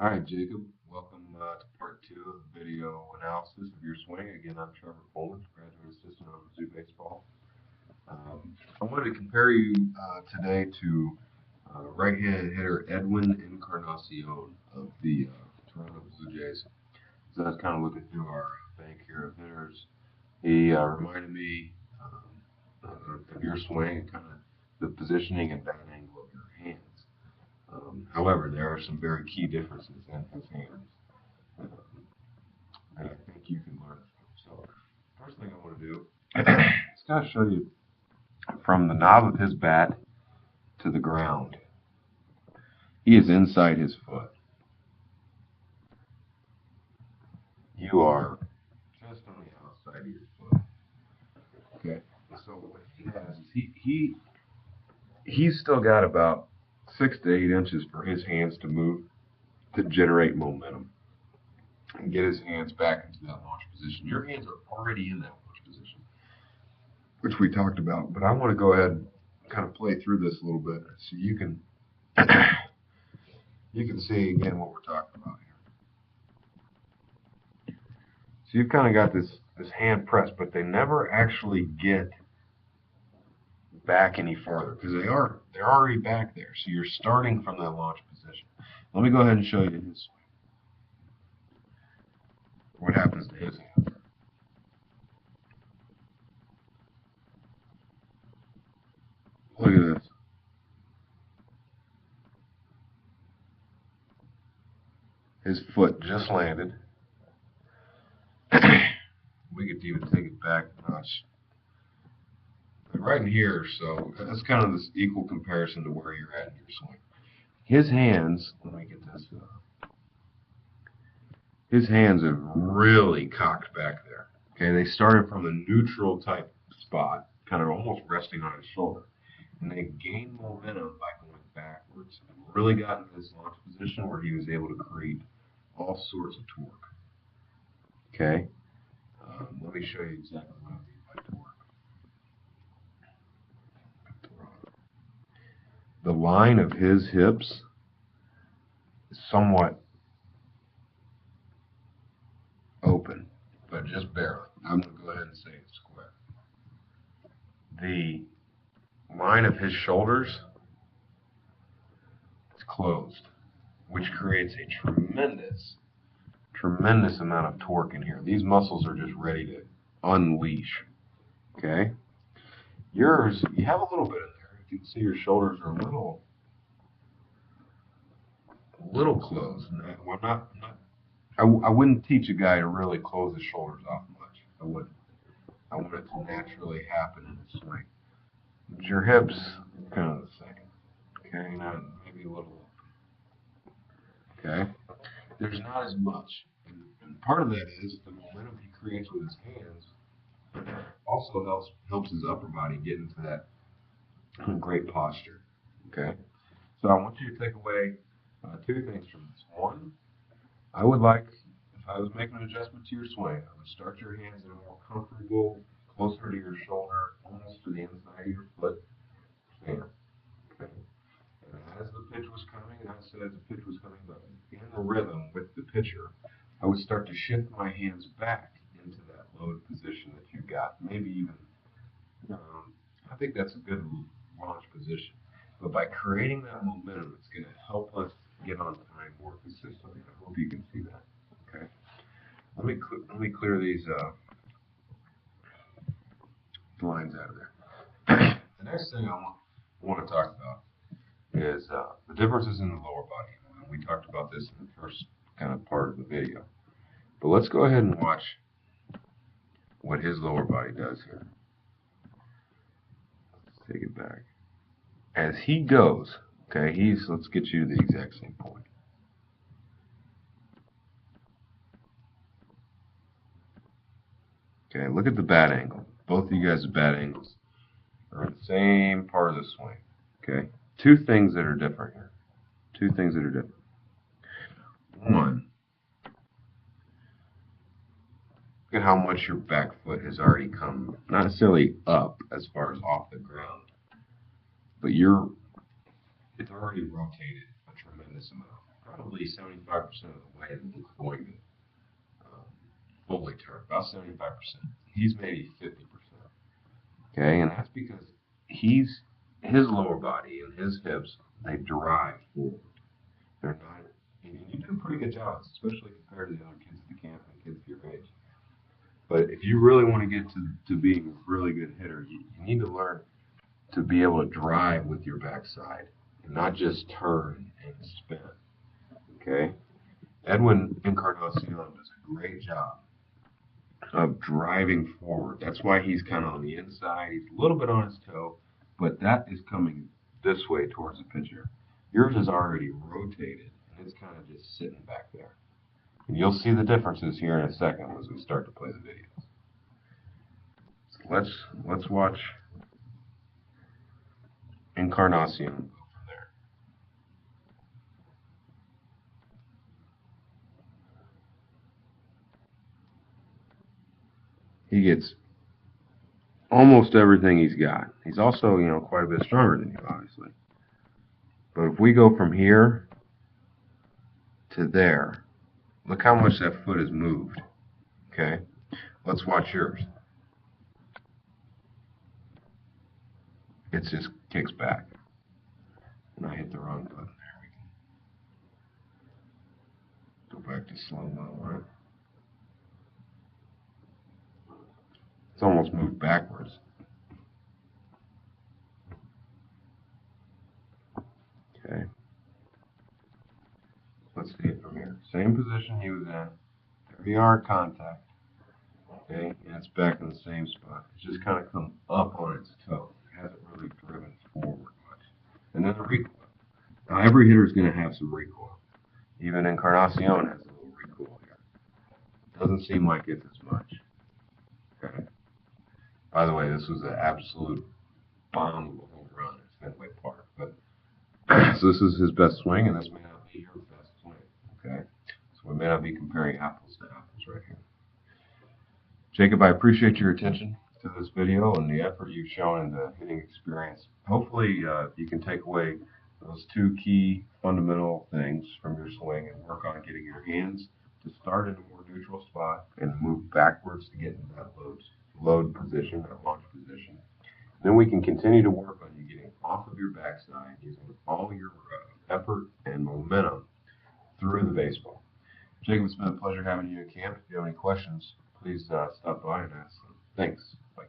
All right, Jacob, welcome to part two of the video analysis of your swing. Again, I'm Trevor Coleman, graduate assistant on Mizzou Baseball. I wanted to compare you today to right-handed hitter Edwin Encarnacion of the Toronto Blue Jays. So I was kind of looking through our bank here of hitters. He reminded me of your swing and kind of the positioning and bat angle of your hands. However, there are some very key differences in his hands that I think you can learn from. So, first thing I want to do is kind of show you from the knob of his bat to the ground. He is inside his foot. You are just on the outside of your foot. Okay. So what he has is he's still got about 6 to 8 inches for his hands to move to generate momentum and get his hands back into that launch position. Your hands are already in that launch position, which we talked about, but I want to go ahead and kind of play through this a little bit so you can see again what we're talking about here. So you've kind of got this hand pressed, but they never actually get back any farther because they're already back there. So you're starting from that launch position. Let me go ahead and show you his swing. What happens to his hands? Look at this. His foot just landed. We could even take it back a notch. Right in here, so that's kind of this equal comparison to where you're at in your swing. His hands, let me get this his hands are really cocked back there. Okay, they started from a neutral type spot, kind of almost resting on his shoulder, and they gained momentum by going backwards and really got into this launch position where he was able to create all sorts of torque. Okay, let me show you exactly what I mean by torque. The line of his hips is somewhat open, but just barely. I'm going to go ahead and say it's square. The line of his shoulders is closed, which creates a tremendous amount of torque in here. These muscles are just ready to unleash. Okay? Yours, you have a little bit in there. You can see your shoulders are a little closed. I wouldn't teach a guy to really close his shoulders off much. I wouldn't. I want it to naturally happen in his swing. But your hips, kind of the same. Okay, now maybe a little open. Okay, there's not as much, and part of that is the momentum he creates with his hands also helps his upper body get into that great posture. Okay, so I want you to take away two things from this. One, I would like, if I was making an adjustment to your swing, I would start your hands in a more comfortable, closer to your shoulder, almost to the inside of your foot stance. Okay. And as the pitch was coming, and I said as the pitch was coming, but in the rhythm with the pitcher, I would start to shift my hands back into that load position that you got. Maybe even, I think that's a good launch position. But by creating that momentum, it's going to help us get on time more consistently. I hope you can see that. Okay. Let me clear these lines out of there. The next thing I want to talk about is the differences in the lower body. And we talked about this in the first kind of part of the video. But let's go ahead and watch what his lower body does here. Let's take it back. As he goes, okay, let's get you to the exact same point. Okay, look at the bat angle. Both of you guys' bat angles are in the same part of the swing. Okay, two things that are different here. Two things that are different. One, look at how much your back foot has already come, not necessarily up as far as off the ground, but it's already rotated a tremendous amount. Probably 75% of the way that it's going to fully turn, about 75%. He's maybe 50%. Okay, and that's because his lower body and his hips, they drive forward. They're not, and you do a pretty good job, especially compared to the other kids at the camp and kids your age. But if you really want to get to being a really good hitter, you need to learn to be able to drive with your backside and not just turn and spin. Okay? Edwin Encarnacion does a great job of driving forward. That's why he's kind of on the inside. He's a little bit on his toe, but that is coming this way towards the pitcher. Yours is already rotated, and it's kind of just sitting back there. And you'll see the differences here in a second as we start to play the videos. So let's watch Encarnacion go from there. He gets almost everything he's got. He's also, quite a bit stronger than you, obviously. But if we go from here to there, look how much that foot has moved. Okay? Let's watch yours. It just kicks back. And I hit the wrong button. There we go. Go back to slow-mo, right? It's almost moved backwards. Okay. Let's see it from here. Same position he was in. There we are, contact. Okay, and it's back in the same spot. It's just kind of come up on its toe. It hasn't really driven forward much. And then the recoil. Now every hitter is going to have some recoil. Even Encarnacion has a little recoil here. Doesn't seem like it's as much. Okay. By the way, this was an absolute bomb of a home run at Fenway Park. But so this is his best swing, and this may not be your best swing. Okay, so we may not be comparing apples to apples right here. Jacob, I appreciate your attention to this video and the effort you've shown in the hitting experience. Hopefully, you can take away those two key fundamental things from your swing and work on getting your hands to start in a more neutral spot and move backwards to get into that load position, that launch position. Then we can continue to work on you getting off of your backside using all your effort and momentum through the baseball. Jacob, it's been a pleasure having you at camp. If you have any questions, please stop by and ask them. Thanks. Bye.